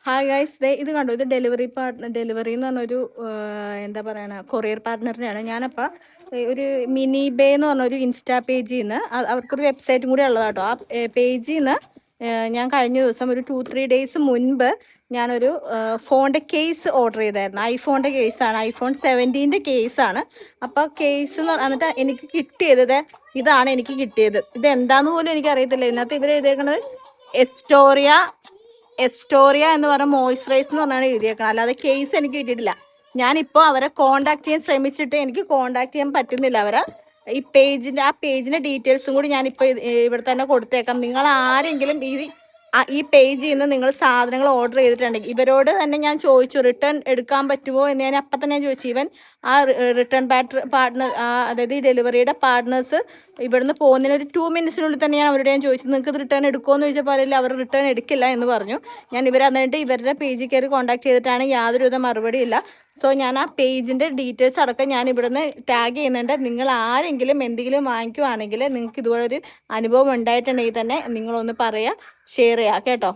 Hi guys, ഇത് കണ്ടോ? ഇത് ഡെലിവറി എന്ന് പറഞ്ഞൊരു എന്താ പറയണ കൊറിയർ പാർട്ട്ണറിനെയാണ്. ഞാനപ്പോൾ ഒരു മിനി ബേ എന്ന് പറഞ്ഞൊരു ഇൻസ്റ്റാ പേജിൽ നിന്ന് അവർക്കൊരു വെബ്സൈറ്റും കൂടി ഉള്ളതാട്ടോ. ആ പേജിൽ നിന്ന് ഞാൻ കഴിഞ്ഞ ദിവസം ഒരു 2-3 ഡേയ്സ് മുൻപ് ഞാനൊരു ഫോണിൻ്റെ കേസ് ഓർഡർ ചെയ്തായിരുന്നു. ഐഫോണിൻ്റെ കേസാണ്, ഐഫോൺ 17 കേസാണ്. അപ്പോൾ കേസ് എന്നിട്ട് എനിക്ക് കിട്ടിയത് ഇതാണ്. എനിക്ക് കിട്ടിയത് ഇത് എന്താന്ന് പോലും എനിക്കറിയത്തില്ല. ഇതിനകത്ത് ഇവർ എഴുതിയേക്കുന്നത് എസ്റ്റോറിയ എന്ന് പറഞ്ഞ മോയ്സ്ചറൈസ് എന്ന് പറഞ്ഞാണ് എഴുതിയേക്കണം. അല്ലാതെ കേസ് എനിക്ക് കിട്ടിയിട്ടില്ല. ഞാനിപ്പോൾ അവരെ കോണ്ടാക്ട് ചെയ്യാൻ ശ്രമിച്ചിട്ട് എനിക്ക് കോണ്ടാക്ട് ചെയ്യാൻ പറ്റുന്നില്ല അവരെ. ആ പേജിന്റെ ഡീറ്റെയിൽസും കൂടി ഞാനിപ്പോൾ ഇവിടെ തന്നെ കൊടുത്തേക്കാം. നിങ്ങൾ ആരെങ്കിലും ഈ പേജിൽ നിന്ന് നിങ്ങൾ സാധനങ്ങൾ ഓർഡർ ചെയ്തിട്ടുണ്ടെങ്കിൽ ഇവരോട് തന്നെ ഞാൻ ചോദിച്ചു റിട്ടേൺ എടുക്കാൻ പറ്റുമോ എന്ന്. ഞാൻ അപ്പം തന്നെ ചോദിച്ചു. ഈവൻ ആ റിട്ടേൺ പാർട്ട്ണർ, അതായത് ഈ ഡെലിവറിയുടെ പാർട്ട്നേഴ്സ് ഇവിടുന്ന് പോകുന്നതിന് ഒരു 2 മിനിറ്റ്സിനുള്ളിൽ തന്നെ ഞാൻ അവരോട് ചോദിച്ചു നിങ്ങൾക്ക് ഇത് റിട്ടേൺ എടുക്കുമോ എന്ന് ചോദിച്ചപ്പോൾ അല്ലെങ്കിൽ അവർ റിട്ടേൺ എടുക്കില്ല എന്ന് പറഞ്ഞു. ഞാൻ എന്നിട്ട് ഇവരുടെ പേജിൽ കയറി കോൺടാക്ട് ചെയ്തിട്ടാണ് യാതൊരുവിധ മറുപടിയില്ല. സോ ഞാൻ ആ പേജിൻ്റെ ഡീറ്റെയിൽസ് അടക്കം ഞാൻ ഇവിടുന്ന് ടാഗ് ചെയ്യുന്നുണ്ട്. നിങ്ങൾ ആരെങ്കിലും എന്തെങ്കിലും വാങ്ങിക്കുവാണെങ്കിൽ നിങ്ങൾക്ക് ഇതുപോലൊരു അനുഭവം ഉണ്ടായിട്ടുണ്ടെങ്കിൽ തന്നെ നിങ്ങളൊന്ന് പറയുക, ഷെയർ ചെയ്യുക കേട്ടോ.